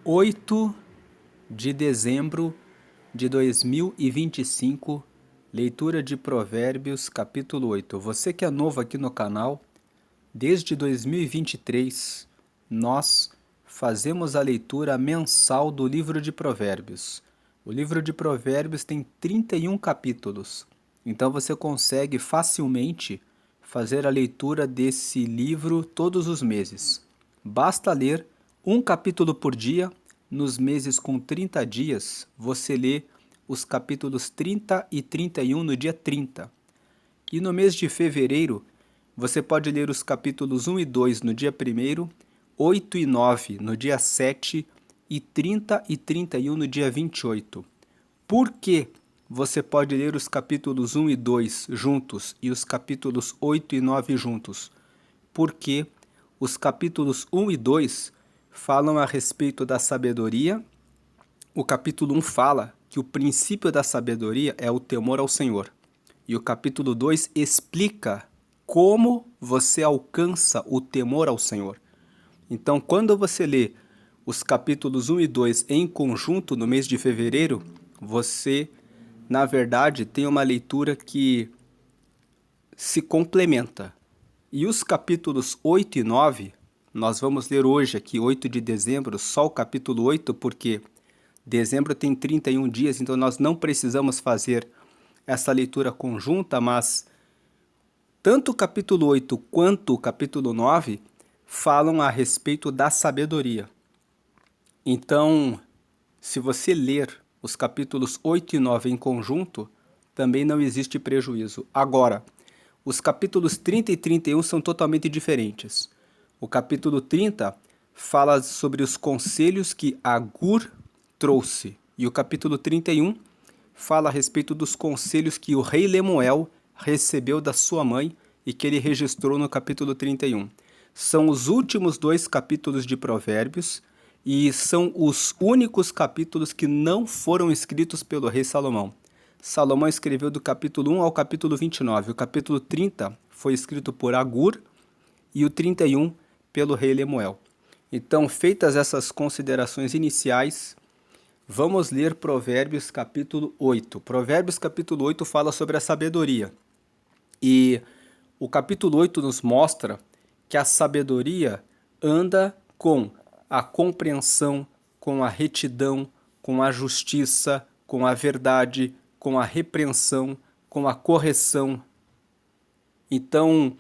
8 de dezembro de 2025, leitura de Provérbios, capítulo 8. Você que é novo aqui no canal, desde 2023, nós fazemos a leitura mensal do livro de Provérbios. O livro de Provérbios tem 31 capítulos, então você consegue facilmente fazer a leitura desse livro todos os meses. Basta ler um capítulo por dia. Nos meses com 30 dias, você lê os capítulos 30 e 31 no dia 30. E no mês de fevereiro, você pode ler os capítulos 1 e 2 no dia 1º, 8 e 9 no dia 7 e 30 e 31 no dia 28. Por que você pode ler os capítulos 1 e 2 juntos e os capítulos 8 e 9 juntos? Porque os capítulos 1 e 2 falam a respeito da sabedoria. O capítulo 1 fala que o princípio da sabedoria é o temor ao Senhor. E o capítulo 2 explica como você alcança o temor ao Senhor. Então, quando você lê os capítulos 1 e 2 em conjunto no mês de fevereiro, você, na verdade, tem uma leitura que se complementa. E os capítulos 8 e 9, nós vamos ler hoje aqui, 8 de dezembro, só o capítulo 8, porque dezembro tem 31 dias, então nós não precisamos fazer essa leitura conjunta, mas tanto o capítulo 8 quanto o capítulo 9 falam a respeito da sabedoria. Então, se você ler os capítulos 8 e 9 em conjunto, também não existe prejuízo. Agora, os capítulos 30 e 31 são totalmente diferentes. O capítulo 30 fala sobre os conselhos que Agur trouxe. E o capítulo 31 fala a respeito dos conselhos que o rei Lemuel recebeu da sua mãe e que ele registrou no capítulo 31. São os últimos dois capítulos de Provérbios e são os únicos capítulos que não foram escritos pelo rei Salomão. Salomão escreveu do capítulo 1 ao capítulo 29. O capítulo 30 foi escrito por Agur e o 31 pelo rei Lemuel. Então, feitas essas considerações iniciais, vamos ler Provérbios capítulo 8. Provérbios capítulo 8 fala sobre a sabedoria. E o capítulo 8 nos mostra que a sabedoria anda com a compreensão, com a retidão, com a justiça, com a verdade, com a repreensão, com a correção. Então,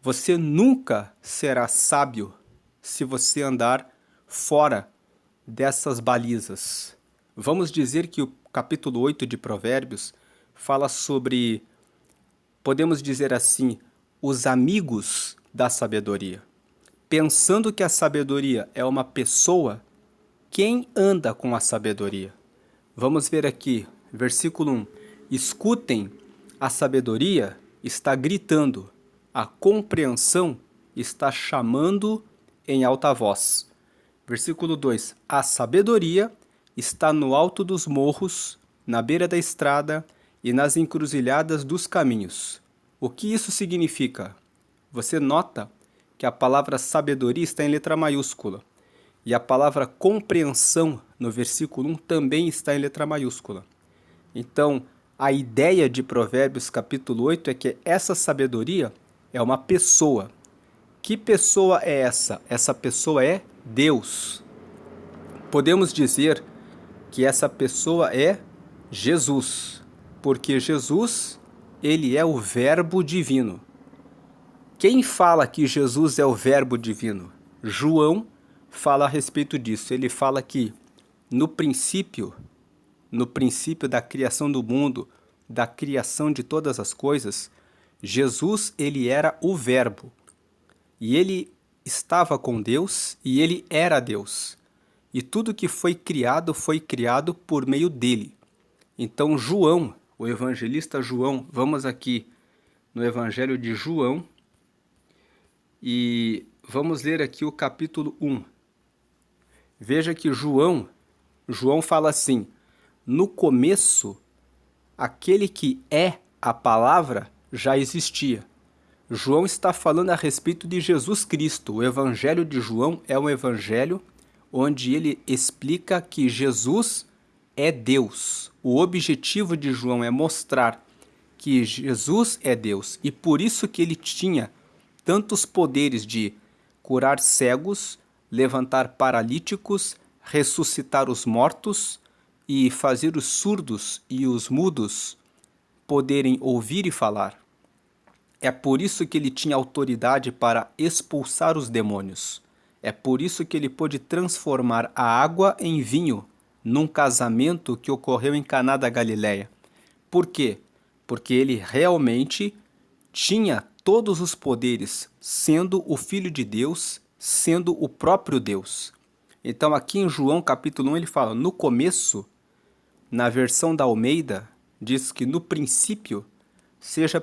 você nunca será sábio se você andar fora dessas balizas. Vamos dizer que o capítulo 8 de Provérbios fala sobre, podemos dizer assim, os amigos da sabedoria. Pensando que a sabedoria é uma pessoa, quem anda com a sabedoria? Vamos ver aqui, versículo 1. Escutem, a sabedoria está gritando, a compreensão está chamando em alta voz. Versículo 2. A sabedoria está no alto dos morros, na beira da estrada e nas encruzilhadas dos caminhos. O que isso significa? Você nota que a palavra sabedoria está em letra maiúscula. E a palavra compreensão no versículo 1 também está em letra maiúscula. Então, a ideia de Provérbios capítulo 8 é que essa sabedoria é uma pessoa. Que pessoa é essa? Essa pessoa é Deus. Podemos dizer que essa pessoa é Jesus, porque Jesus, ele é o Verbo divino. Quem fala que Jesus é o Verbo divino? João fala a respeito disso. Ele fala que no princípio da criação do mundo, da criação de todas as coisas, Jesus, ele era o Verbo. E ele estava com Deus e ele era Deus. E tudo que foi criado por meio dele. Então João, o evangelista João, vamos aqui no Evangelho de João e vamos ler aqui o capítulo 1. Veja que João fala assim: no começo, aquele que é a palavra já existia. João está falando a respeito de Jesus Cristo. O Evangelho de João é um evangelho onde ele explica que Jesus é Deus. O objetivo de João é mostrar que Jesus é Deus e por isso que ele tinha tantos poderes de curar cegos, levantar paralíticos, ressuscitar os mortos e fazer os surdos e os mudos poderem ouvir e falar. É por isso que ele tinha autoridade para expulsar os demônios. É por isso que ele pôde transformar a água em vinho num casamento que ocorreu em Caná da Galileia. Por quê? Porque ele realmente tinha todos os poderes, sendo o Filho de Deus, sendo o próprio Deus. Então aqui em João capítulo 1 ele fala, no começo, na versão da Almeida, diz que no princípio, seja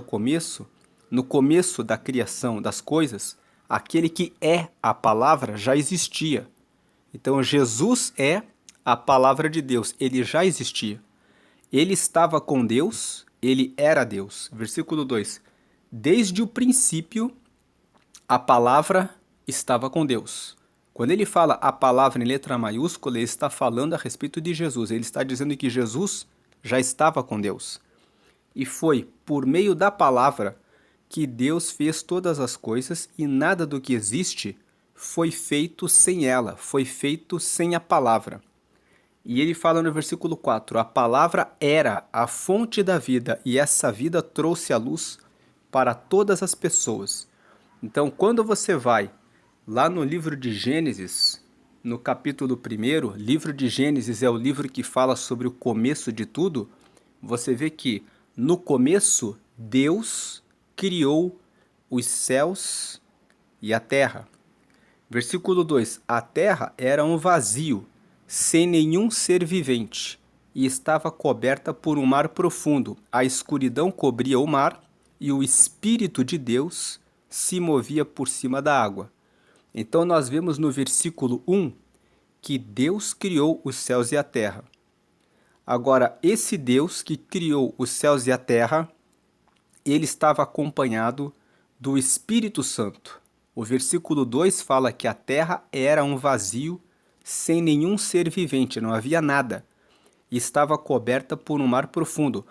começo, no começo da criação das coisas, aquele que é a palavra já existia. Então Jesus é a palavra de Deus, ele já existia. Ele estava com Deus, ele era Deus. Versículo 2. Desde o princípio, a palavra estava com Deus. Quando ele fala a palavra em letra maiúscula, ele está falando a respeito de Jesus. Ele está dizendo que Jesus já estava com Deus. E foi por meio da palavra que Deus fez todas as coisas e nada do que existe foi feito sem ela, foi feito sem a palavra. E ele fala no versículo 4, a palavra era a fonte da vida e essa vida trouxe a luz para todas as pessoas. Então, quando você vai lá no livro de Gênesis, no capítulo 1, livro de Gênesis é o livro que fala sobre o começo de tudo, você vê que no começo Deus criou os céus e a terra. Versículo 2, a terra era um vazio, sem nenhum ser vivente, e estava coberta por um mar profundo. A escuridão cobria o mar, e o Espírito de Deus se movia por cima da água. Então nós vemos no versículo 1 que Deus criou os céus e a terra. Agora, esse Deus que criou os céus e a terra, ele estava acompanhado do Espírito Santo. O versículo 2 fala que a terra era um vazio sem nenhum ser vivente, não havia nada. E estava coberta por um mar profundo.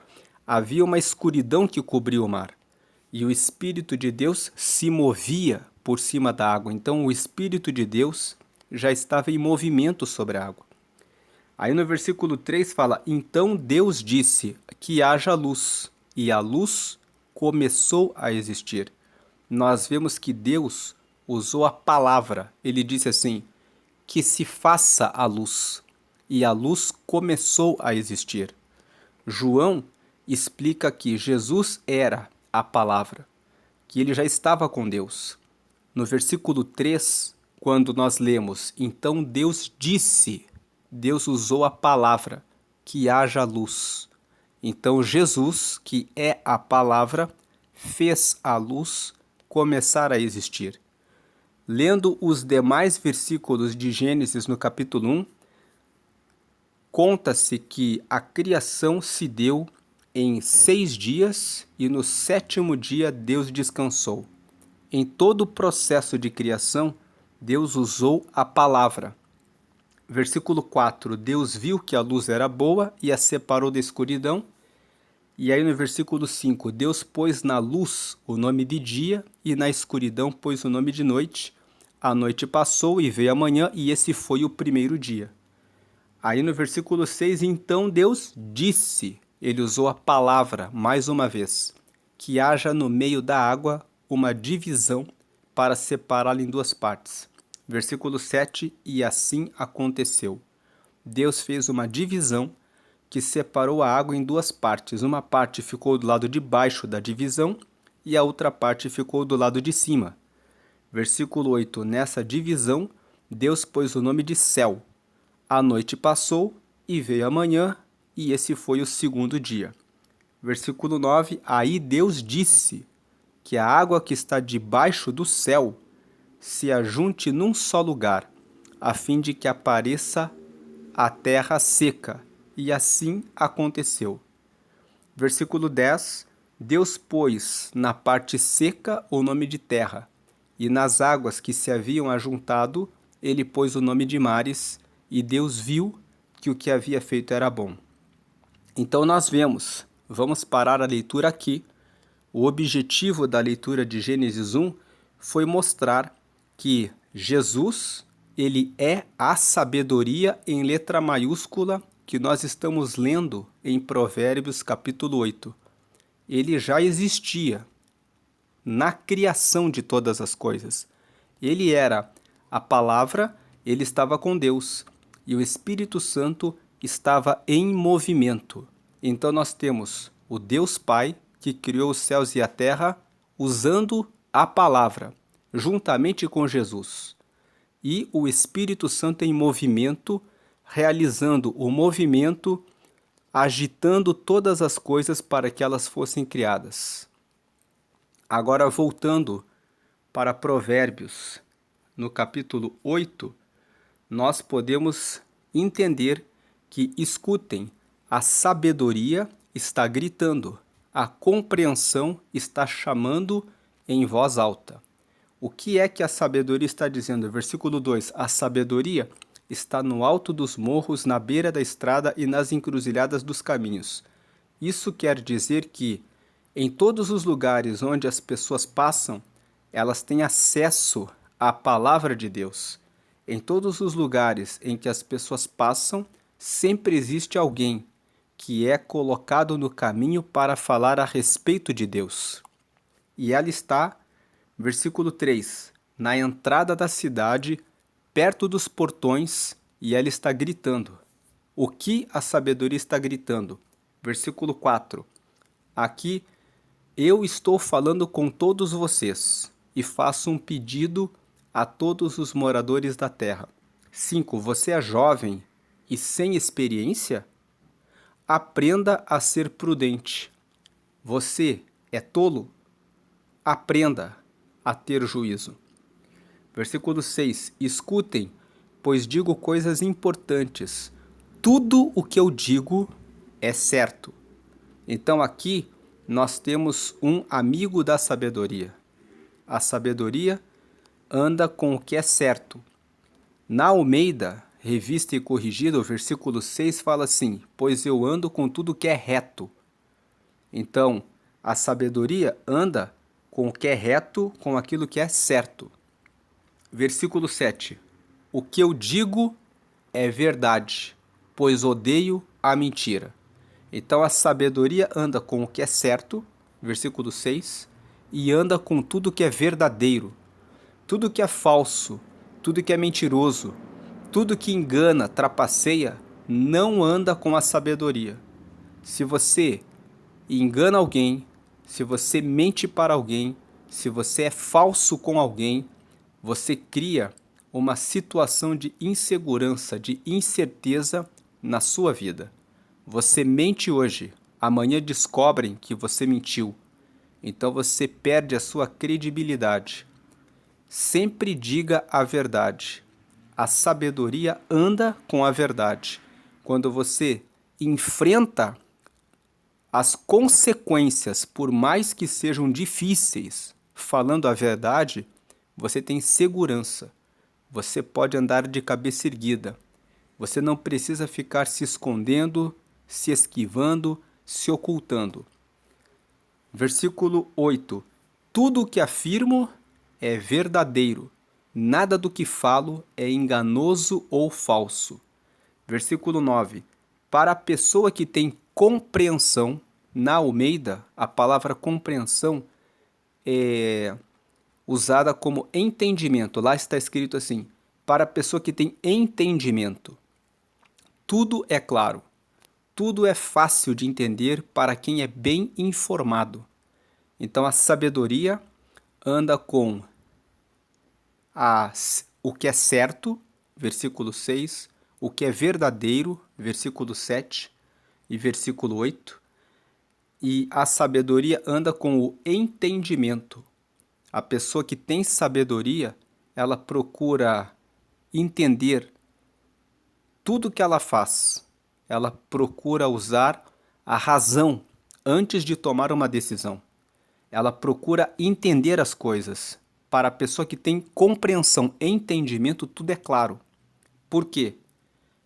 Havia uma escuridão que cobria o mar. E o Espírito de Deus se movia por cima da água. Então o Espírito de Deus já estava em movimento sobre a água. Aí no versículo 3 fala, então Deus disse que haja luz, e a luz começou a existir. Nós vemos que Deus usou a palavra. Ele disse assim, que se faça a luz, e a luz começou a existir. João explica que Jesus era a palavra, que ele já estava com Deus. No versículo 3, quando nós lemos, então Deus disse, Deus usou a palavra, que haja luz. Então Jesus, que é a palavra, fez a luz começar a existir. Lendo os demais versículos de Gênesis no capítulo 1, conta-se que a criação se deu em 6 dias e no 7º dia Deus descansou. Em todo o processo de criação, Deus usou a palavra. Versículo 4, Deus viu que a luz era boa e a separou da escuridão. E aí no versículo 5, Deus pôs na luz o nome de dia e na escuridão pôs o nome de noite. A noite passou e veio a manhã e esse foi o primeiro dia. Aí no versículo 6, então Deus disse, ele usou a palavra mais uma vez, que haja no meio da água uma divisão para separá-la em 2 partes. Versículo 7, e assim aconteceu. Deus fez uma divisão que separou a água em 2 partes. Uma parte ficou do lado de baixo da divisão e a outra parte ficou do lado de cima. Versículo 8, nessa divisão, Deus pôs o nome de céu. A noite passou e veio a manhã, e esse foi o 2º dia. Versículo 9, aí Deus disse que a água que está debaixo do céu se ajunte num só lugar, a fim de que apareça a terra seca. E assim aconteceu. Versículo 10, Deus pôs na parte seca o nome de terra, e nas águas que se haviam ajuntado ele pôs o nome de mares, e Deus viu que o que havia feito era bom. Então nós vamos parar a leitura aqui. O objetivo da leitura de Gênesis 1 foi mostrar que Jesus, ele é a sabedoria em letra maiúscula que nós estamos lendo em Provérbios capítulo 8. Ele já existia na criação de todas as coisas. Ele era a palavra, ele estava com Deus, e o Espírito Santo estava em movimento. Então nós temos o Deus Pai, que criou os céus e a terra, usando a palavra, juntamente com Jesus. E o Espírito Santo em movimento, realizando o movimento, agitando todas as coisas para que elas fossem criadas. Agora, voltando para Provérbios, no capítulo 8, nós podemos entender que, escutem, a sabedoria está gritando, a compreensão está chamando em voz alta. O que é que a sabedoria está dizendo? Versículo 2: a sabedoria está no alto dos morros, na beira da estrada e nas encruzilhadas dos caminhos. Isso quer dizer que, em todos os lugares onde as pessoas passam, elas têm acesso à palavra de Deus. Em todos os lugares em que as pessoas passam, sempre existe alguém que é colocado no caminho para falar a respeito de Deus. E ela está, versículo 3, na entrada da cidade, perto dos portões, e ela está gritando. O que a sabedoria está gritando? Versículo 4. Aqui, eu estou falando com todos vocês e faço um pedido a todos os moradores da terra. 5. Você é jovem e sem experiência? Aprenda a ser prudente. Você é tolo? Aprenda a ter juízo. Versículo 6. Escutem, pois digo coisas importantes. Tudo o que eu digo é certo. Então aqui nós temos um amigo da sabedoria. A sabedoria anda com o que é certo. Na Almeida, revista e corrigida, o versículo 6 fala assim: pois eu ando com tudo que é reto. Então, a sabedoria anda com o que é reto, com aquilo que é certo. Versículo 7. O que eu digo é verdade, pois odeio a mentira. Então a sabedoria anda com o que é certo, versículo 6, e anda com tudo que é verdadeiro. Tudo que é falso, tudo que é mentiroso, tudo que engana, trapaceia, não anda com a sabedoria. Se você engana alguém, se você mente para alguém, se você é falso com alguém, você cria uma situação de insegurança, de incerteza na sua vida. Você mente hoje, amanhã descobrem que você mentiu. Então você perde a sua credibilidade. Sempre diga a verdade. A sabedoria anda com a verdade. Quando você enfrenta as consequências, por mais que sejam difíceis, falando a verdade, você tem segurança. Você pode andar de cabeça erguida. Você não precisa ficar se escondendo, se esquivando, se ocultando. Versículo 8. Tudo o que afirmo é verdadeiro. Nada do que falo é enganoso ou falso. Versículo 9. Para a pessoa que tem compreensão, na Almeida, a palavra compreensão é usada como entendimento. Lá está escrito assim: para a pessoa que tem entendimento. Tudo é claro. Tudo é fácil de entender para quem é bem informado. Então a sabedoria anda com o que é certo, versículo 6, o que é verdadeiro, versículo 7 e versículo 8, e a sabedoria anda com o entendimento. A pessoa que tem sabedoria, ela procura entender tudo que ela faz. Ela procura usar a razão antes de tomar uma decisão. Ela procura entender as coisas. para a pessoa que tem compreensão, entendimento, tudo é claro. Por quê?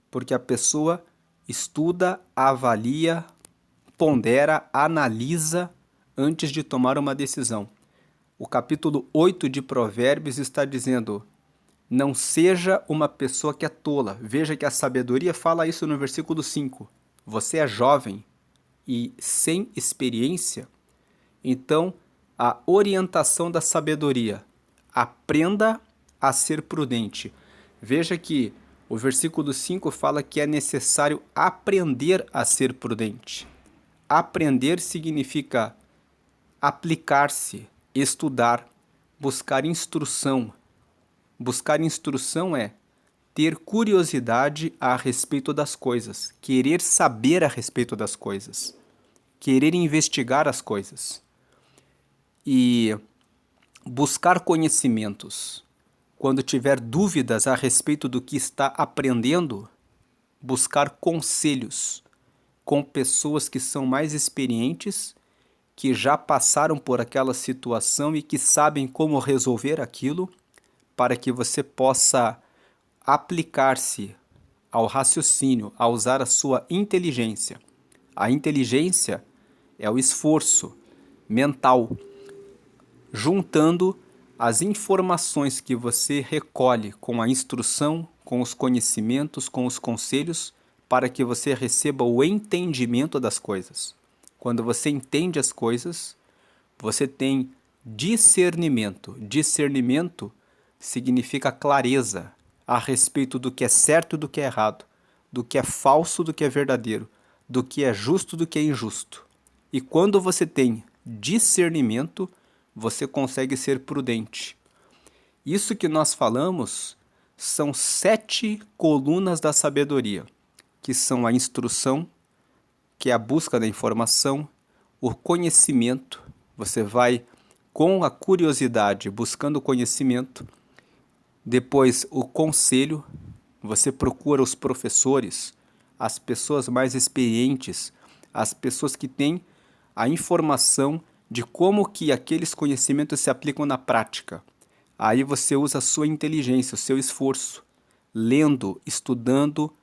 Porque a pessoa estuda, avalia, pondera, analisa antes de tomar uma decisão. O capítulo 8 de Provérbios está dizendo: não seja uma pessoa que é tola. Veja que a sabedoria fala isso no versículo 5. Você é jovem e sem experiência, então a orientação da sabedoria: aprenda a ser prudente. Veja que o versículo 5 fala que é necessário aprender a ser prudente. Aprender significa aplicar-se, estudar, buscar instrução. Buscar instrução é ter curiosidade a respeito das coisas, querer saber a respeito das coisas, querer investigar as coisas e buscar conhecimentos. Quando tiver dúvidas a respeito do que está aprendendo, buscar conselhos com pessoas que são mais experientes, que já passaram por aquela situação e que sabem como resolver aquilo, para que você possa aplicar-se ao raciocínio, a usar a sua inteligência. A inteligência é o esforço mental, juntando as informações que você recolhe com a instrução, com os conhecimentos, com os conselhos, para que você receba o entendimento das coisas. Quando você entende as coisas, você tem discernimento. Discernimento significa clareza a respeito do que é certo e do que é errado, do que é falso, do que é verdadeiro, do que é justo, do que é injusto. E quando você tem discernimento, você consegue ser prudente. Isso que nós falamos são 7 colunas da sabedoria, que são a instrução, que é a busca da informação, o conhecimento, você vai com a curiosidade buscando conhecimento, depois o conselho, você procura os professores, as pessoas mais experientes, as pessoas que têm a informação de como que aqueles conhecimentos se aplicam na prática. Aí você usa a sua inteligência, o seu esforço, lendo, estudando,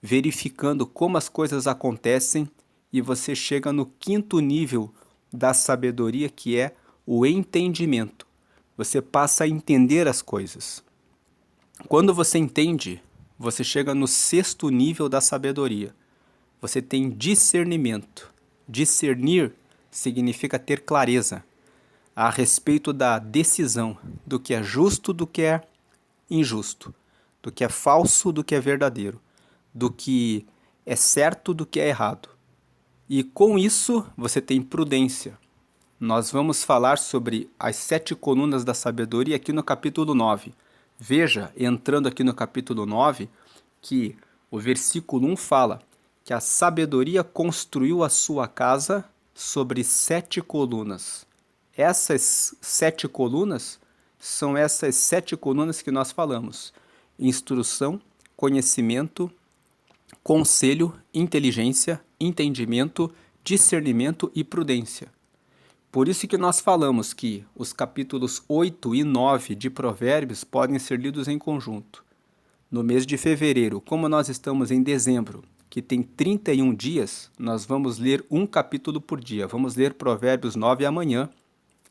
verificando como as coisas acontecem e você chega no 5º nível da sabedoria, que é o entendimento. Você passa a entender as coisas. Quando você entende, você chega no 6º nível da sabedoria. Você tem discernimento. Discernir significa ter clareza a respeito da decisão, do que é justo, do que é injusto, do que é falso, do que é verdadeiro, do que é certo, do que é errado. E com isso você tem prudência. Nós vamos falar sobre as 7 colunas da sabedoria aqui no capítulo 9. Veja, entrando aqui no capítulo 9, que o versículo 1 fala que a sabedoria construiu a sua casa sobre 7 colunas. Essas 7 colunas são essas 7 colunas que nós falamos: instrução, conhecimento, conselho, inteligência, entendimento, discernimento e prudência. Por isso que nós falamos que os capítulos 8 e 9 de Provérbios podem ser lidos em conjunto. No mês de fevereiro, como nós estamos em dezembro, que tem 31 dias, nós vamos ler um capítulo por dia. Vamos ler Provérbios 9 amanhã,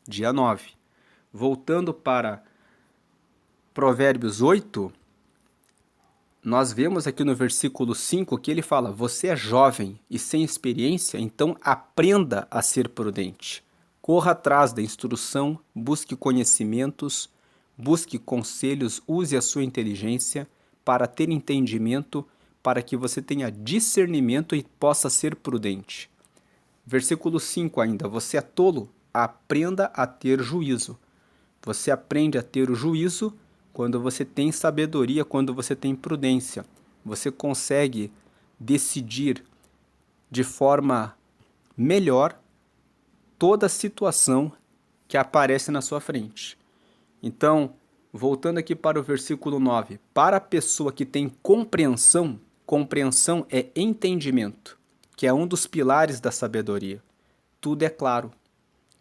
dia 9. Voltando para Provérbios 8, nós vemos aqui no versículo 5 que ele fala: você é jovem e sem experiência, então aprenda a ser prudente. Corra atrás da instrução, busque conhecimentos, busque conselhos, use a sua inteligência para ter entendimento, para que você tenha discernimento e possa ser prudente. Versículo 5 ainda: você é tolo? Aprenda a ter juízo. Você aprende a ter o juízo quando você tem sabedoria, quando você tem prudência. Você consegue decidir de forma melhor toda situação que aparece na sua frente. Então, voltando aqui para o versículo 9, para a pessoa que tem compreensão, compreensão é entendimento, que é um dos pilares da sabedoria. Tudo é claro.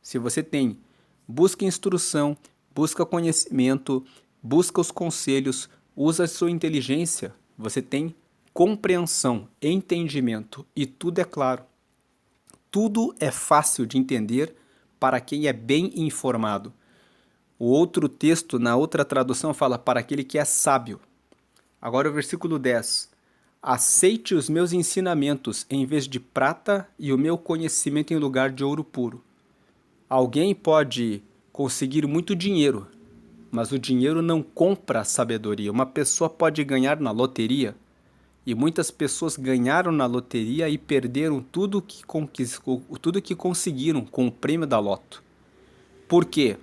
Se você tem, busque instrução, busca conhecimento, busca os conselhos, usa a sua inteligência, você tem compreensão, entendimento e tudo é claro. Tudo é fácil de entender para quem é bem informado. O outro texto, na outra tradução, fala para aquele que é sábio. Agora o versículo 10. Aceite os meus ensinamentos em vez de prata e o meu conhecimento em lugar de ouro puro. Alguém pode conseguir muito dinheiro, mas o dinheiro não compra a sabedoria. Uma pessoa pode ganhar na loteria, e muitas pessoas ganharam na loteria e perderam tudo que conseguiram com o prêmio da loto. Por quê?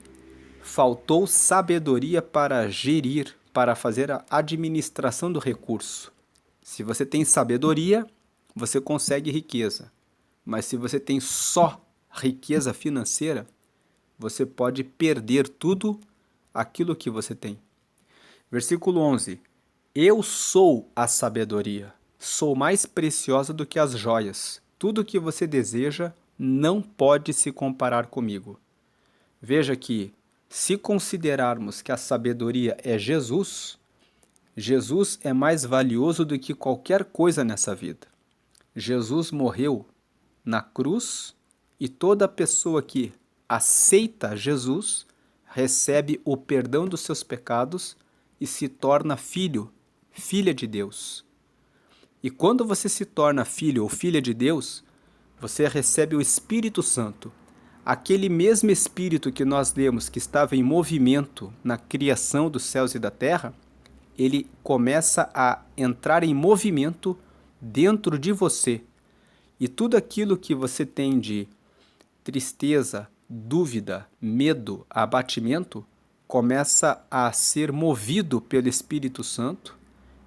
Faltou sabedoria para gerir, para fazer a administração do recurso. Se você tem sabedoria, você consegue riqueza. Mas se você tem só riqueza financeira, você pode perder tudo aquilo que você tem. Versículo 11. Eu sou a sabedoria, sou mais preciosa do que as joias. Tudo que você deseja não pode se comparar comigo. Veja que, se considerarmos que a sabedoria é Jesus, Jesus é mais valioso do que qualquer coisa nessa vida. Jesus morreu na cruz e toda pessoa que aceita Jesus recebe o perdão dos seus pecados e se torna filho, filha de Deus. E quando você se torna filho ou filha de Deus, você recebe o Espírito Santo. Aquele mesmo Espírito que nós lemos que estava em movimento na criação dos céus e da terra, ele começa a entrar em movimento dentro de você. E tudo aquilo que você tem de tristeza, dúvida, medo, abatimento, começa a ser movido pelo Espírito Santo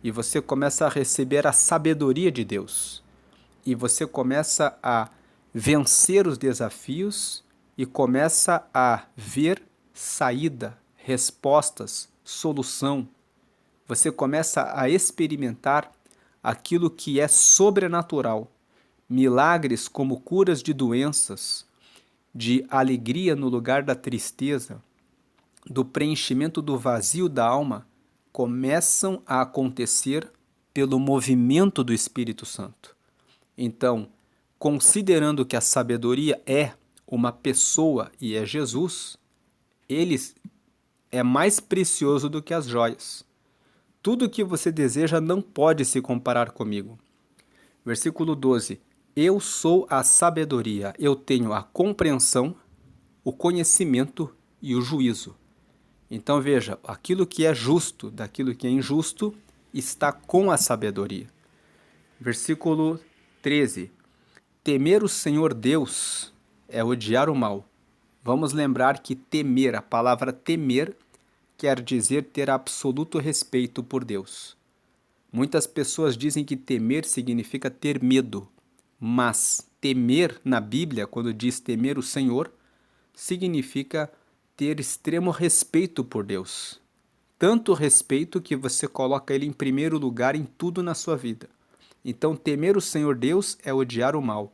e você começa a receber a sabedoria de Deus. E você começa a vencer os desafios e começa a ver saída, respostas, solução. Você começa a experimentar aquilo que é sobrenatural. Milagres como curas de doenças, de alegria no lugar da tristeza, do preenchimento do vazio da alma, começam a acontecer pelo movimento do Espírito Santo. Então, considerando que a sabedoria é uma pessoa e é Jesus, ele é mais precioso do que as joias. Tudo que você deseja não pode se comparar comigo. Versículo 12. Eu sou a sabedoria, eu tenho a compreensão, o conhecimento e o juízo. Então veja, aquilo que é justo daquilo que é injusto está com a sabedoria. Versículo 13. Temer o Senhor Deus é odiar o mal. Vamos lembrar que temer, a palavra temer, quer dizer ter absoluto respeito por Deus. Muitas pessoas dizem que temer significa ter medo, mas temer na Bíblia, quando diz temer o Senhor, significa ter extremo respeito por Deus. Tanto respeito que você coloca Ele em primeiro lugar em tudo na sua vida. Então, temer o Senhor Deus é odiar o mal.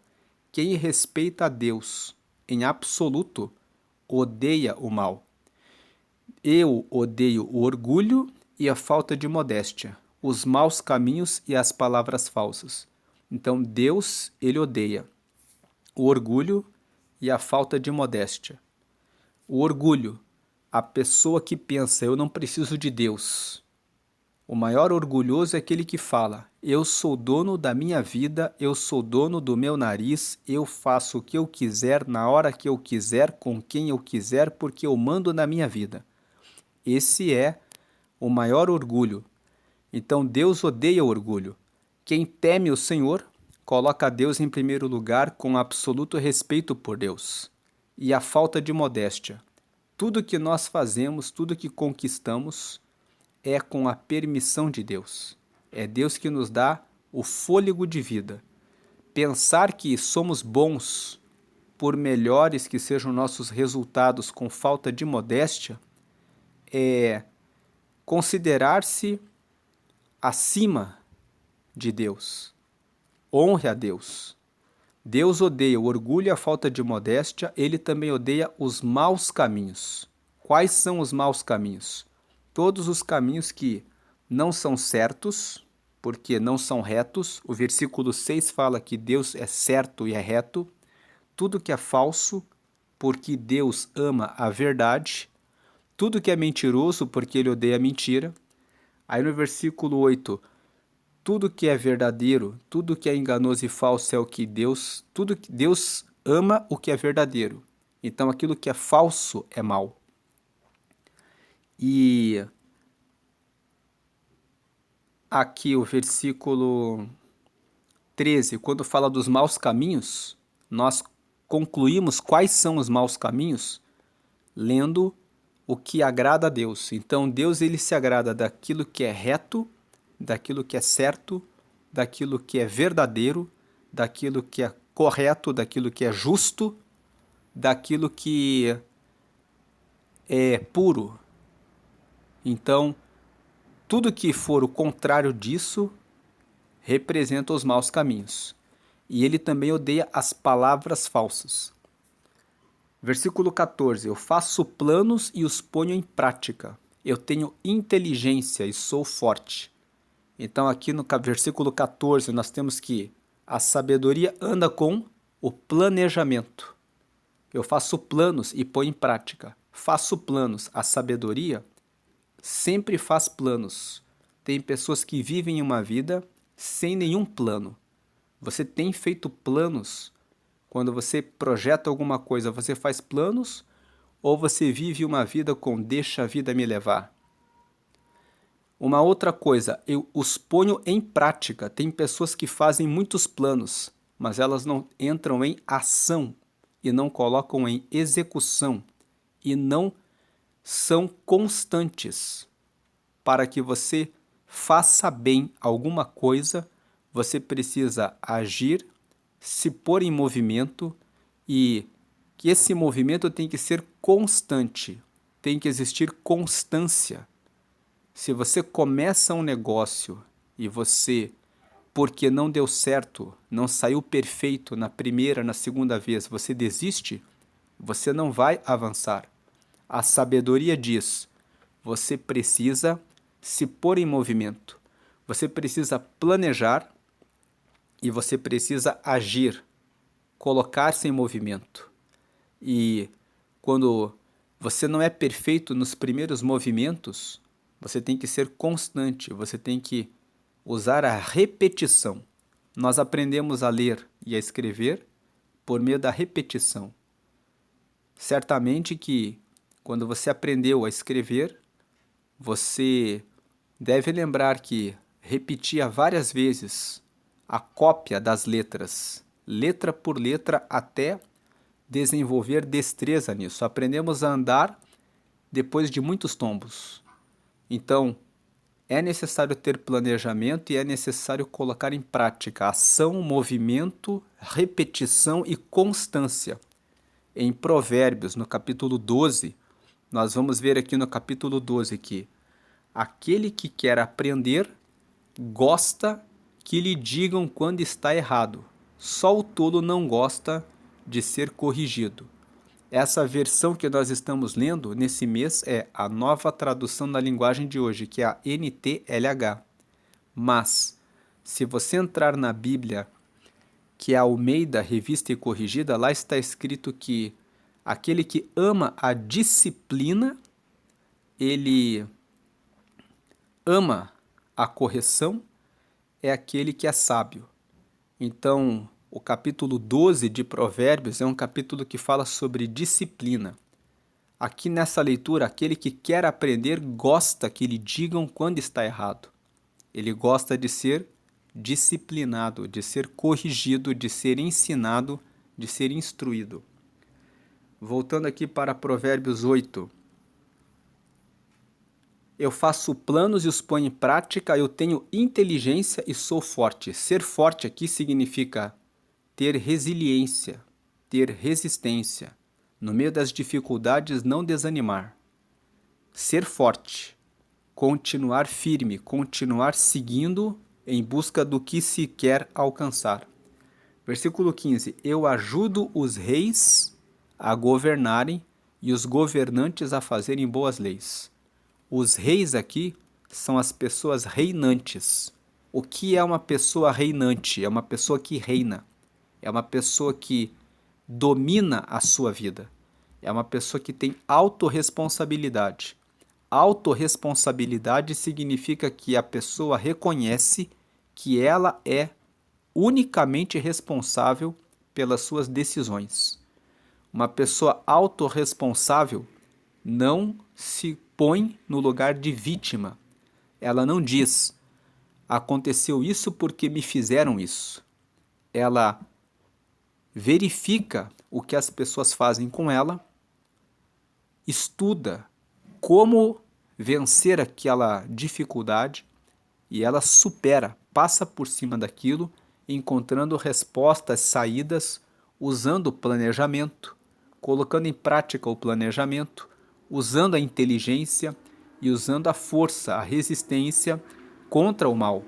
Quem respeita a Deus em absoluto, odeia o mal. Eu odeio o orgulho e a falta de modéstia, os maus caminhos e as palavras falsas. Então, Deus, ele odeia o orgulho e a falta de modéstia. O orgulho, a pessoa que pensa, eu não preciso de Deus. O maior orgulhoso é aquele que fala, eu sou dono da minha vida, eu sou dono do meu nariz, eu faço o que eu quiser, na hora que eu quiser, com quem eu quiser, porque eu mando na minha vida. Esse é o maior orgulho. Então Deus odeia o orgulho. Quem teme o Senhor, coloca Deus em primeiro lugar com absoluto respeito por Deus. E a falta de modéstia. Tudo que nós fazemos, tudo que conquistamos, é com a permissão de Deus. É Deus que nos dá o fôlego de vida. Pensar que somos bons, por melhores que sejam nossos resultados com falta de modéstia, é considerar-se acima de Deus. Honre a Deus. Deus odeia o orgulho e a falta de modéstia, ele também odeia os maus caminhos. Quais são os maus caminhos? Todos os caminhos que não são certos, porque não são retos. O versículo 6 fala que Deus é certo e é reto. Tudo que é falso, porque Deus ama a verdade. Tudo que é mentiroso, porque Ele odeia a mentira. Aí no versículo 8, tudo que é verdadeiro, tudo que é enganoso e falso é o que tudo que Deus ama o que é verdadeiro. Então aquilo que é falso é mal. E aqui o versículo 13, quando fala dos maus caminhos, nós concluímos quais são os maus caminhos lendo o que agrada a Deus. Então Deus ele se agrada daquilo que é reto, daquilo que é certo, daquilo que é verdadeiro, daquilo que é correto, daquilo que é justo, daquilo que é puro. Então, tudo que for o contrário disso representa os maus caminhos. E ele também odeia as palavras falsas. Versículo 14. Eu faço planos e os ponho em prática. Eu tenho inteligência e sou forte. Então aqui no versículo 14 nós temos que a sabedoria anda com o planejamento. Eu faço planos e ponho em prática. Faço planos. A sabedoria sempre faz planos. Tem pessoas que vivem uma vida sem nenhum plano. Você tem feito planos? Quando você projeta alguma coisa, você faz planos? Ou você vive uma vida com deixa a vida me levar? Uma outra coisa, eu os ponho em prática. Tem pessoas que fazem muitos planos, mas elas não entram em ação e não colocam em execução e não são constantes. Para que você faça bem alguma coisa, você precisa agir, se pôr em movimento e que esse movimento tem que ser constante, tem que existir constância. Se você começa um negócio e você, porque não deu certo, não saiu perfeito na primeira, na segunda vez, você desiste, você não vai avançar. A sabedoria diz: você precisa se pôr em movimento, você precisa planejar e você precisa agir, colocar-se em movimento. E quando você não é perfeito nos primeiros movimentos, você tem que ser constante, você tem que usar a repetição. Nós aprendemos a ler e a escrever por meio da repetição. Certamente que quando você aprendeu a escrever, você deve lembrar que repetia várias vezes a cópia das letras, letra por letra, até desenvolver destreza nisso. Aprendemos a andar depois de muitos tombos. Então, é necessário ter planejamento e é necessário colocar em prática ação, movimento, repetição e constância. Em Provérbios, no capítulo 12, nós vamos ver aqui no capítulo 12 que aquele que quer aprender gosta que lhe digam quando está errado. Só o tolo não gosta de ser corrigido. Essa versão que nós estamos lendo nesse mês é a nova tradução da linguagem de hoje, que é a NTLH. Mas, se você entrar na Bíblia, que é a Almeida Revista e Corrigida, lá está escrito que aquele que ama a disciplina, ele ama a correção, é aquele que é sábio. Então, o capítulo 12 de Provérbios é um capítulo que fala sobre disciplina. Aqui nessa leitura, aquele que quer aprender gosta que lhe digam quando está errado. Ele gosta de ser disciplinado, de ser corrigido, de ser ensinado, de ser instruído. Voltando aqui para Provérbios 8. Eu faço planos e os ponho em prática, eu tenho inteligência e sou forte. Ser forte aqui significa ter resiliência, ter resistência. No meio das dificuldades, não desanimar. Ser forte, continuar firme, continuar seguindo em busca do que se quer alcançar. Versículo 15. Eu ajudo os reis a governarem e os governantes a fazerem boas leis. Os reis aqui são as pessoas reinantes. O que é uma pessoa reinante? É uma pessoa que reina. É uma pessoa que domina a sua vida. É uma pessoa que tem autorresponsabilidade. Autorresponsabilidade significa que a pessoa reconhece que ela é unicamente responsável pelas suas decisões. Uma pessoa autorresponsável não se põe no lugar de vítima. Ela não diz, aconteceu isso porque me fizeram isso. Ela verifica o que as pessoas fazem com ela, estuda como vencer aquela dificuldade e ela supera, passa por cima daquilo, encontrando respostas, saídas, usando o planejamento, colocando em prática o planejamento, usando a inteligência e usando a força, a resistência contra o mal.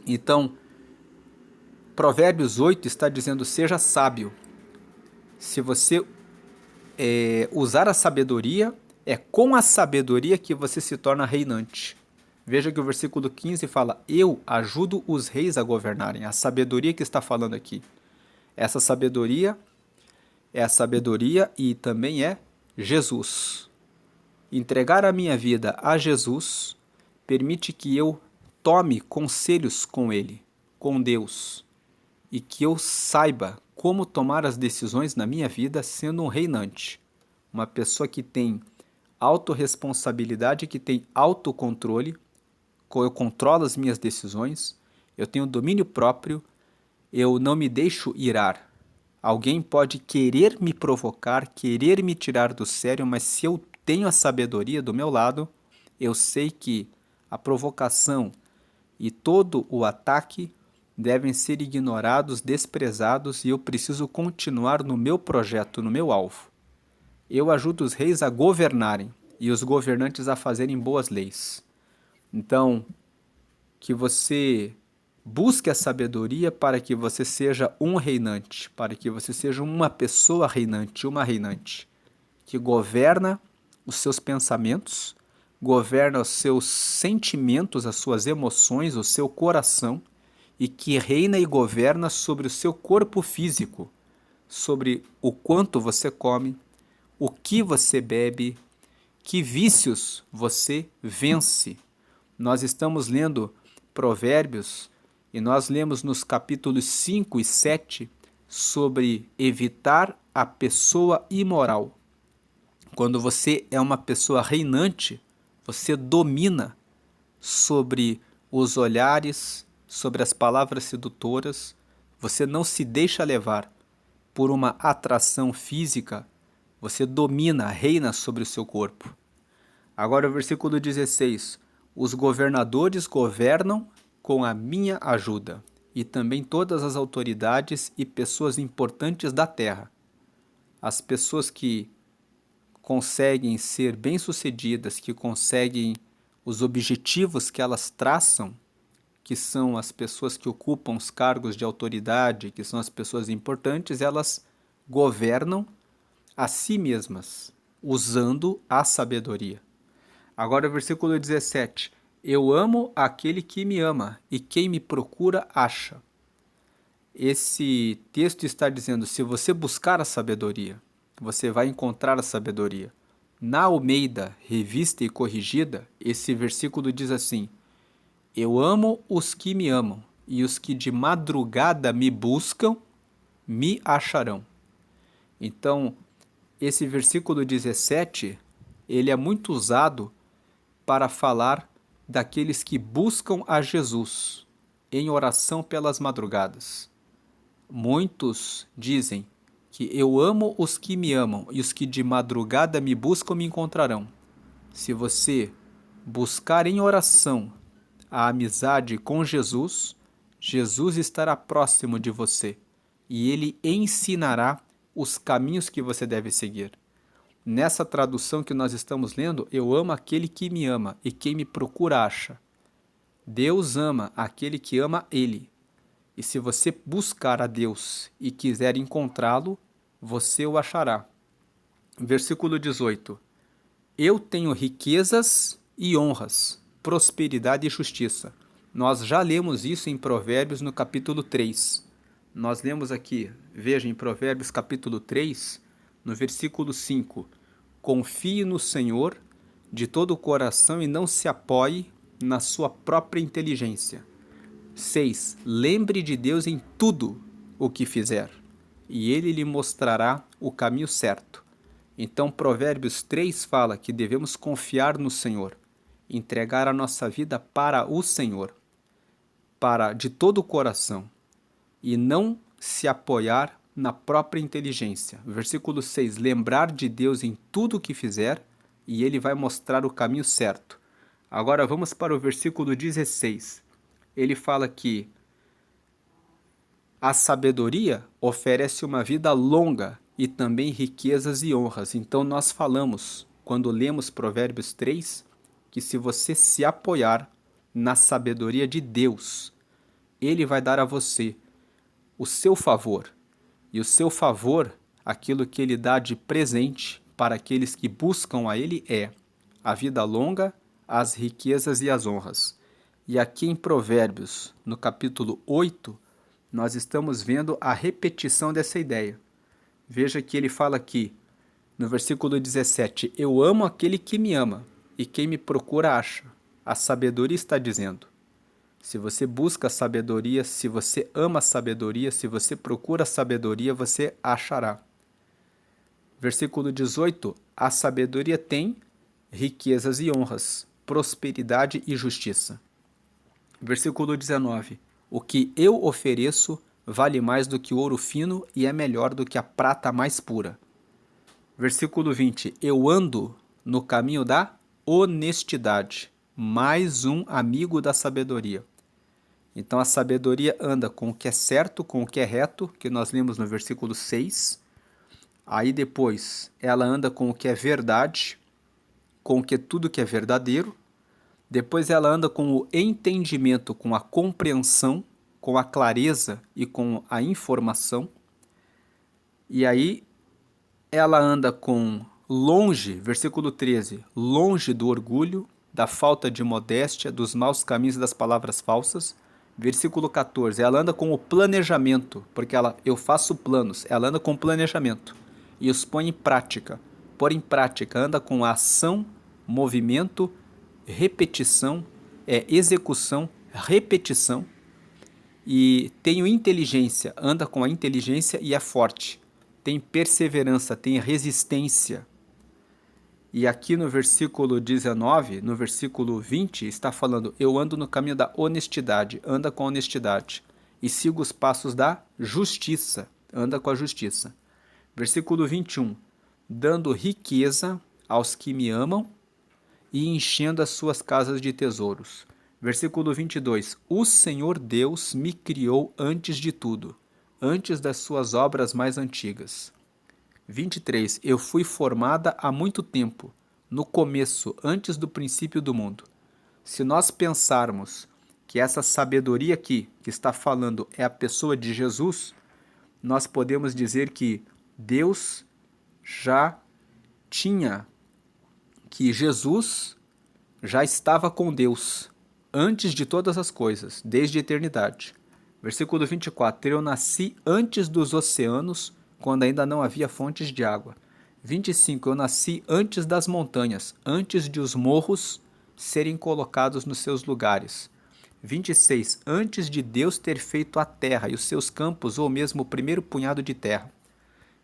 Então, Provérbios 8 está dizendo, seja sábio. Se você usar a sabedoria, é com a sabedoria que você se torna reinante. Veja que o versículo 15 fala, eu ajudo os reis a governarem. A sabedoria que está falando aqui. Essa sabedoria é a sabedoria e também é Jesus. Entregar a minha vida a Jesus permite que eu tome conselhos com Ele, com Deus, e que eu saiba como tomar as decisões na minha vida sendo um reinante. Uma pessoa que tem autorresponsabilidade, que tem autocontrole, eu controlo as minhas decisões, eu tenho domínio próprio, eu não me deixo irar. Alguém pode querer me provocar, querer me tirar do sério, mas se eu tenho a sabedoria do meu lado, eu sei que a provocação e todo o ataque devem ser ignorados, desprezados e eu preciso continuar no meu projeto, no meu alvo. Eu ajudo os reis a governarem e os governantes a fazerem boas leis. Então, que você busque a sabedoria para que você seja um reinante, para que você seja uma pessoa reinante, uma reinante, que governa os seus pensamentos, governa os seus sentimentos, as suas emoções, o seu coração, e que reina e governa sobre o seu corpo físico, sobre o quanto você come, o que você bebe, que vícios você vence. Nós estamos lendo Provérbios e nós lemos nos capítulos 5 e 7 sobre evitar a pessoa imoral. Quando você é uma pessoa reinante, você domina sobre os olhares, sobre as palavras sedutoras, você não se deixa levar por uma atração física, você domina, reina sobre o seu corpo. Agora o versículo 16, os governadores governam com a minha ajuda, e também todas as autoridades e pessoas importantes da terra. As pessoas que conseguem ser bem-sucedidas, que conseguem os objetivos que elas traçam, que são as pessoas que ocupam os cargos de autoridade, que são as pessoas importantes, elas governam a si mesmas, usando a sabedoria. Agora o versículo 17. Eu amo aquele que me ama, e quem me procura acha. Esse texto está dizendo, se você buscar a sabedoria, você vai encontrar a sabedoria. Na Almeida, revista e corrigida, esse versículo diz assim, eu amo os que me amam, e os que de madrugada me buscam, me acharão. Então, esse versículo 17, ele é muito usado para falar daqueles que buscam a Jesus em oração pelas madrugadas. Muitos dizem que eu amo os que me amam e os que de madrugada me buscam me encontrarão. Se você buscar em oração a amizade com Jesus, Jesus estará próximo de você e ele ensinará os caminhos que você deve seguir. Nessa tradução que nós estamos lendo, eu amo aquele que me ama e quem me procura acha. Deus ama aquele que ama ele. E se você buscar a Deus e quiser encontrá-lo, você o achará. Versículo 18. Eu tenho riquezas e honras, prosperidade e justiça. Nós já lemos isso em Provérbios no capítulo 3. Nós lemos aqui, veja, em Provérbios capítulo 3, no versículo 5. Confie no Senhor de todo o coração e não se apoie na sua própria inteligência. 6. Lembre de Deus em tudo o que fizer, e Ele lhe mostrará o caminho certo. Então, Provérbios 3 fala que devemos confiar no Senhor, entregar a nossa vida para o Senhor, de todo o coração, e não se apoiar na própria inteligência. Versículo 6, lembrar de Deus em tudo o que fizer, e Ele vai mostrar o caminho certo. Agora vamos para o versículo 16. Ele fala que a sabedoria oferece uma vida longa e também riquezas e honras. Então nós falamos, quando lemos Provérbios 3, que se você se apoiar na sabedoria de Deus, Ele vai dar a você o seu favor. E o seu favor, aquilo que Ele dá de presente para aqueles que buscam a Ele é a vida longa, as riquezas e as honras. E aqui em Provérbios, no capítulo 8, nós estamos vendo a repetição dessa ideia. Veja que ele fala aqui, no versículo 17, eu amo aquele que me ama, e quem me procura acha. A sabedoria está dizendo. Se você busca sabedoria, se você ama sabedoria, se você procura sabedoria, você achará. Versículo 18, a sabedoria tem riquezas e honras, prosperidade e justiça. Versículo 19, o que eu ofereço vale mais do que o ouro fino e é melhor do que a prata mais pura. Versículo 20, eu ando no caminho da honestidade, mais um amigo da sabedoria. Então a sabedoria anda com o que é certo, com o que é reto, que nós lemos no versículo 6. Aí depois ela anda com o que é verdade, com o que é tudo que é verdadeiro. Depois ela anda com o entendimento, com a compreensão, com a clareza e com a informação. E aí ela anda com longe, versículo 13, longe do orgulho, da falta de modéstia, dos maus caminhos e das palavras falsas. Versículo 14, ela anda com o planejamento, porque eu faço planos, ela anda com planejamento e os põe em prática. Pôr em prática, anda com a ação, movimento, repetição, execução, repetição. E tem inteligência, anda com a inteligência e é forte. Tem perseverança, tem resistência. E aqui no versículo 19, no versículo 20, está falando, eu ando no caminho da honestidade, anda com a honestidade. E sigo os passos da justiça, anda com a justiça. Versículo 21, dando riqueza aos que me amam e enchendo as suas casas de tesouros. Versículo 22, o Senhor Deus me criou antes de tudo, antes das suas obras mais antigas. 23. Eu fui formada há muito tempo, no começo, antes do princípio do mundo. Se nós pensarmos que essa sabedoria aqui, que está falando, é a pessoa de Jesus, nós podemos dizer que Deus já tinha, que Jesus já estava com Deus antes de todas as coisas, desde a eternidade. Versículo 24. Eu nasci antes dos oceanos, quando ainda não havia fontes de água. 25. Eu nasci antes das montanhas, antes de os morros serem colocados nos seus lugares. 26. Antes de Deus ter feito a terra e os seus campos, ou mesmo o primeiro punhado de terra.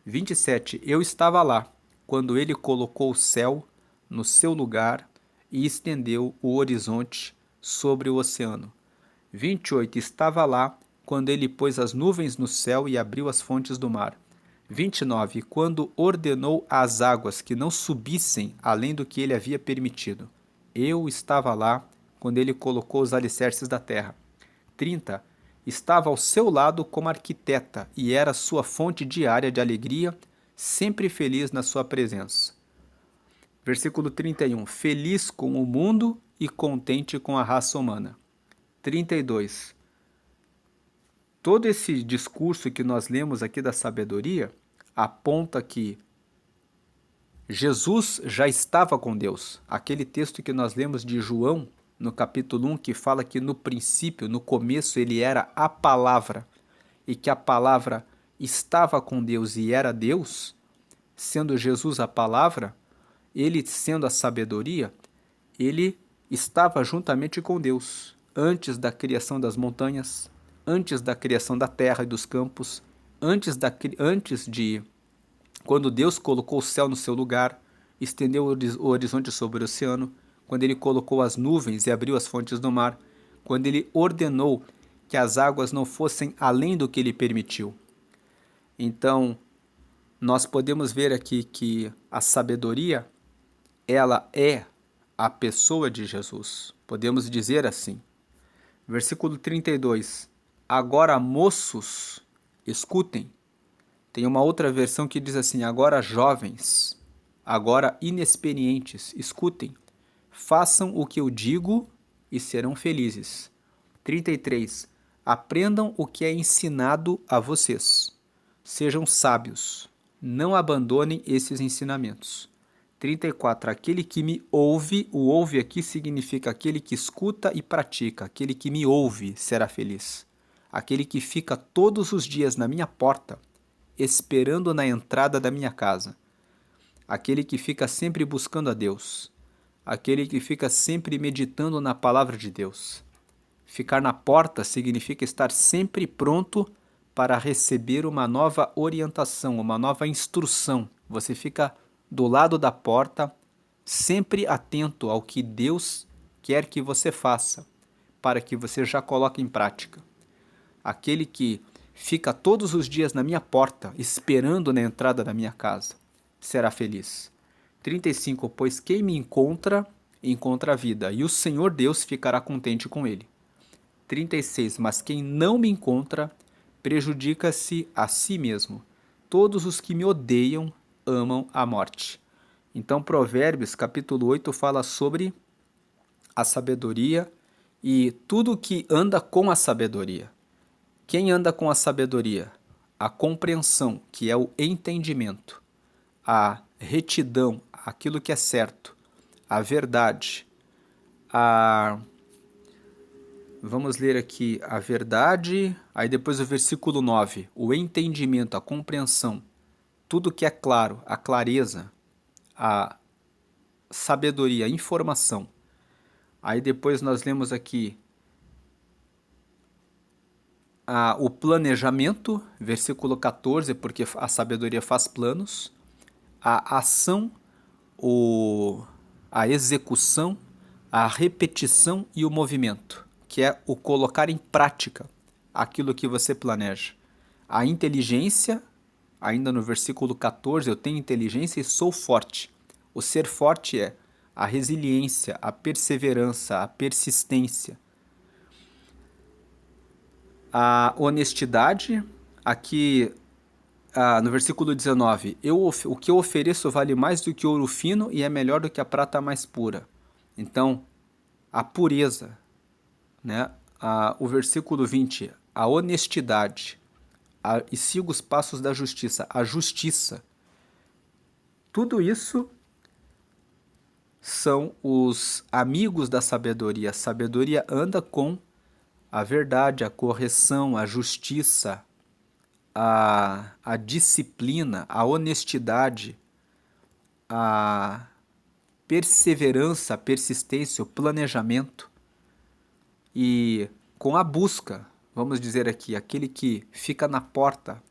27. Eu estava lá, quando ele colocou o céu no seu lugar e estendeu o horizonte sobre o oceano. 28. Estava lá, quando ele pôs as nuvens no céu e abriu as fontes do mar. 29. Quando ordenou às águas que não subissem além do que ele havia permitido. Eu estava lá, quando ele colocou os alicerces da terra. 30. Estava ao seu lado como arquiteta e era sua fonte diária de alegria, sempre feliz na sua presença. Versículo 31. Feliz com o mundo e contente com a raça humana. 32. Todo esse discurso que nós lemos aqui da sabedoria aponta que Jesus já estava com Deus. Aquele texto que nós lemos de João, no capítulo 1, que fala que no princípio, no começo, ele era a palavra, e que a palavra estava com Deus e era Deus, sendo Jesus a palavra, ele sendo a sabedoria, ele estava juntamente com Deus, antes da criação das montanhas, antes da criação da terra e dos campos, antes de quando Deus colocou o céu no seu lugar, estendeu o horizonte sobre o oceano, quando ele colocou as nuvens e abriu as fontes do mar, quando ele ordenou que as águas não fossem além do que ele permitiu. Então, nós podemos ver aqui que a sabedoria, ela é a pessoa de Jesus. Podemos dizer assim. Versículo 32. Agora, moços, escutem. Tem uma outra versão que diz assim: agora, jovens, agora inexperientes, escutem. Façam o que eu digo e serão felizes. 33. Aprendam o que é ensinado a vocês. Sejam sábios. Não abandonem esses ensinamentos. 34. Aquele que me ouve, o ouve aqui significa aquele que escuta e pratica. Aquele que me ouve será feliz. Aquele que fica todos os dias na minha porta, esperando na entrada da minha casa. Aquele que fica sempre buscando a Deus. Aquele que fica sempre meditando na palavra de Deus. Ficar na porta significa estar sempre pronto para receber uma nova orientação, uma nova instrução. Você fica do lado da porta, sempre atento ao que Deus quer que você faça, para que você já coloque em prática. Aquele que fica todos os dias na minha porta, esperando na entrada da minha casa, será feliz. 35. Pois quem me encontra, encontra a vida, e o Senhor Deus ficará contente com ele. 36. Mas quem não me encontra, prejudica-se a si mesmo. Todos os que me odeiam amam a morte. Então, Provérbios, capítulo 8, fala sobre a sabedoria e tudo que anda com a sabedoria. Quem anda com a sabedoria? A compreensão, que é o entendimento, a retidão, aquilo que é certo, a verdade, Vamos ler aqui a verdade, aí depois o versículo 9, o entendimento, a compreensão, tudo que é claro, a clareza, a sabedoria, a informação. Aí depois nós lemos aqui o planejamento, versículo 14, porque a sabedoria faz planos, a ação, a execução, a repetição e o movimento, que é o colocar em prática aquilo que você planeja. A inteligência, ainda no versículo 14, eu tenho inteligência e sou forte. O ser forte é a resiliência, a perseverança, a persistência. A honestidade, aqui no versículo 19, o que eu ofereço vale mais do que ouro fino e é melhor do que a prata mais pura. Então, a pureza, né? O versículo 20, a honestidade, e siga os passos da justiça, a justiça. Tudo isso são os amigos da sabedoria. A sabedoria anda com a verdade, a correção, a justiça, a disciplina, a honestidade, a perseverança, a persistência, o planejamento. E com a busca, vamos dizer aqui, aquele que fica na porta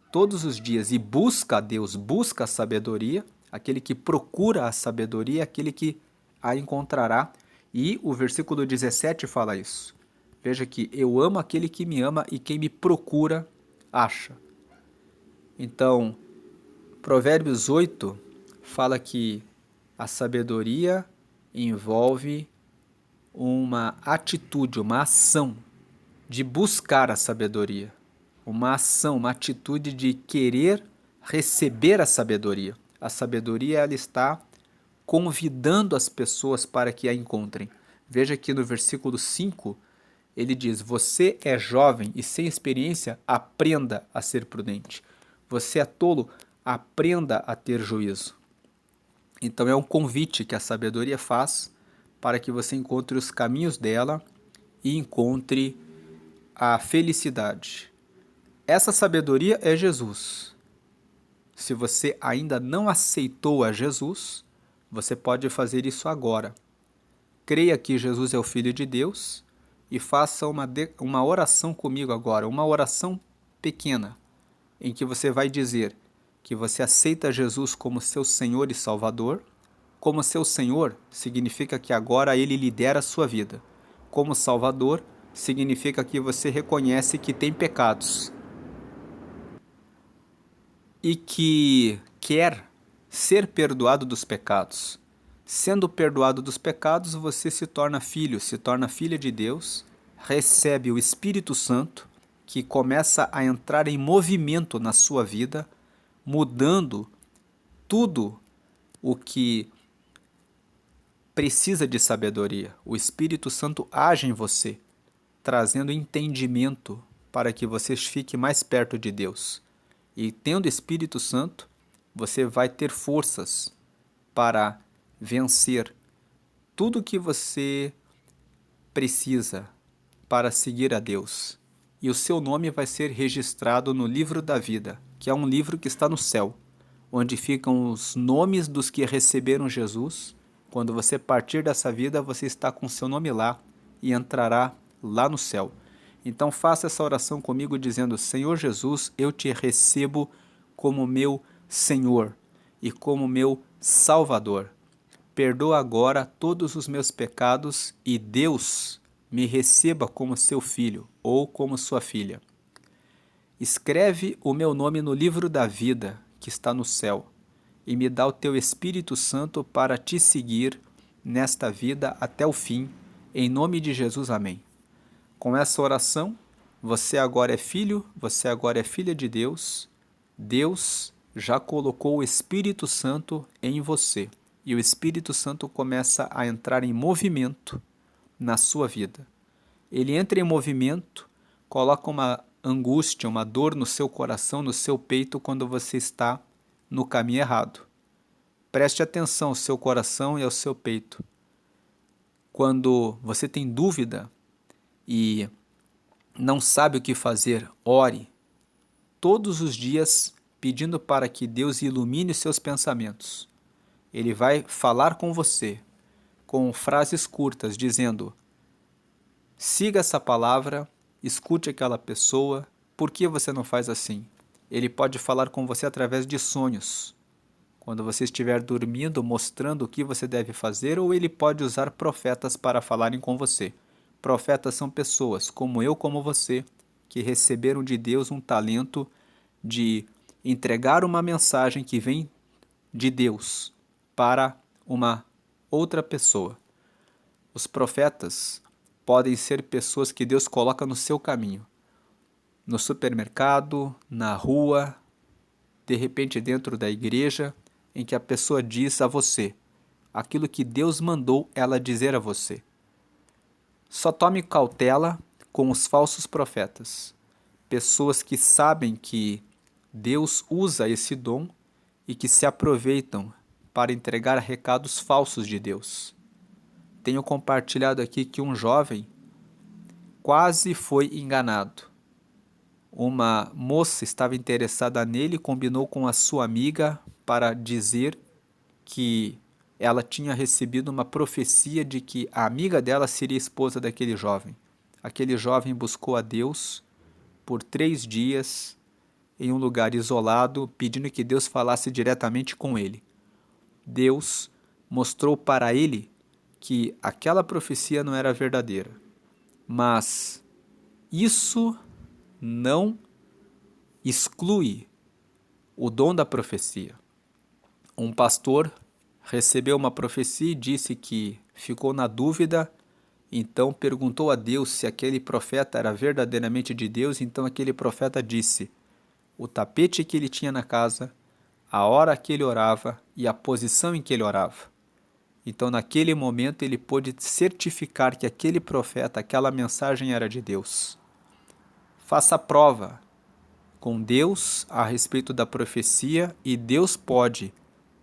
todos os dias e busca a Deus, busca a sabedoria, aquele que procura a sabedoria, aquele que a encontrará. E o versículo 17 fala isso. Veja que eu amo aquele que me ama e quem me procura, acha. Então, Provérbios 8 fala que a sabedoria envolve uma atitude, uma ação de buscar a sabedoria. Uma ação, uma atitude de querer receber a sabedoria. A sabedoria, ela está convidando as pessoas para que a encontrem. Veja que no versículo 5, ele diz: você é jovem e sem experiência, aprenda a ser prudente. Você é tolo, aprenda a ter juízo. Então é um convite que a sabedoria faz para que você encontre os caminhos dela e encontre a felicidade. Essa sabedoria é Jesus. Se você ainda não aceitou a Jesus, você pode fazer isso agora. Creia que Jesus é o Filho de Deus e faça uma oração comigo agora, uma oração pequena, em que você vai dizer que você aceita Jesus como seu Senhor e Salvador. Como seu Senhor, significa que agora Ele lidera a sua vida. Como Salvador, significa que você reconhece que tem pecados e que quer ser perdoado dos pecados. Sendo perdoado dos pecados, você se torna filho, se torna filha de Deus, recebe o Espírito Santo, que começa a entrar em movimento na sua vida, mudando tudo o que precisa de sabedoria. O Espírito Santo age em você, trazendo entendimento para que você fique mais perto de Deus. E tendo Espírito Santo, você vai ter forças para vencer tudo que você precisa para seguir a Deus. E o seu nome vai ser registrado no livro da vida, que é um livro que está no céu, onde ficam os nomes dos que receberam Jesus. Quando você partir dessa vida, você está com seu nome lá e entrará lá no céu. Então faça essa oração comigo dizendo: Senhor Jesus, eu te recebo como meu Senhor e como meu Salvador. Perdoa agora todos os meus pecados e Deus me receba como seu filho ou como sua filha. Escreve o meu nome no livro da vida que está no céu e me dá o teu Espírito Santo para te seguir nesta vida até o fim. Em nome de Jesus, amém. Com essa oração, você agora é filho, você agora é filha de Deus. Deus já colocou o Espírito Santo em você e o Espírito Santo começa a entrar em movimento na sua vida. Ele entra em movimento, coloca uma angústia, uma dor no seu coração, no seu peito, quando você está no caminho errado. Preste atenção ao seu coração e ao seu peito. Quando você tem dúvida e não sabe o que fazer, ore todos os dias pedindo para que Deus ilumine seus pensamentos. Ele vai falar com você com frases curtas, dizendo: siga essa palavra, escute aquela pessoa, por que você não faz assim? Ele pode falar com você através de sonhos, quando você estiver dormindo, mostrando o que você deve fazer, ou ele pode usar profetas para falarem com você. Profetas são pessoas, como eu, como você, que receberam de Deus um talento de entregar uma mensagem que vem de Deus para uma outra pessoa. Os profetas podem ser pessoas que Deus coloca no seu caminho, no supermercado, na rua, de repente dentro da igreja, em que a pessoa diz a você aquilo que Deus mandou ela dizer a você. Só tome cautela com os falsos profetas, pessoas que sabem que Deus usa esse dom e que se aproveitam para entregar recados falsos de Deus. Tenho compartilhado aqui que um jovem quase foi enganado. Uma moça estava interessada nele e combinou com a sua amiga para dizer que ela tinha recebido uma profecia de que a amiga dela seria esposa daquele jovem. Aquele jovem buscou a Deus por 3 dias em um lugar isolado, pedindo que Deus falasse diretamente com ele. Deus mostrou para ele que aquela profecia não era verdadeira. Mas isso não exclui o dom da profecia. Um pastor recebeu uma profecia e disse que ficou na dúvida, então perguntou a Deus se aquele profeta era verdadeiramente de Deus. Então aquele profeta disse o tapete que ele tinha na casa, a hora que ele orava e a posição em que ele orava. Então naquele momento ele pôde certificar que aquele profeta, aquela mensagem era de Deus. Faça prova com Deus a respeito da profecia e Deus pode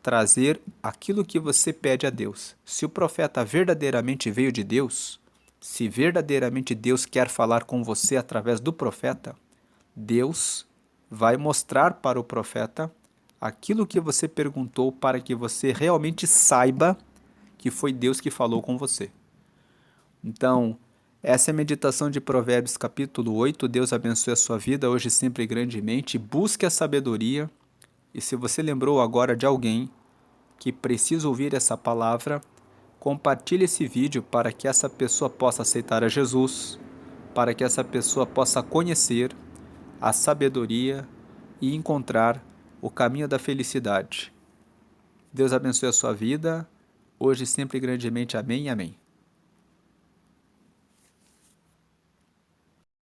trazer aquilo que você pede a Deus. Se o profeta verdadeiramente veio de Deus, se verdadeiramente Deus quer falar com você através do profeta, Deus vai mostrar para o profeta aquilo que você perguntou para que você realmente saiba que foi Deus que falou com você. Então, essa é a meditação de Provérbios capítulo 8. Deus abençoe a sua vida hoje sempre grandemente. Busque a sabedoria. E se você lembrou agora de alguém que precisa ouvir essa palavra, compartilhe esse vídeo para que essa pessoa possa aceitar a Jesus, para que essa pessoa possa conhecer a sabedoria e encontrar o caminho da felicidade. Deus abençoe a sua vida, hoje sempre grandemente. Amém e amém.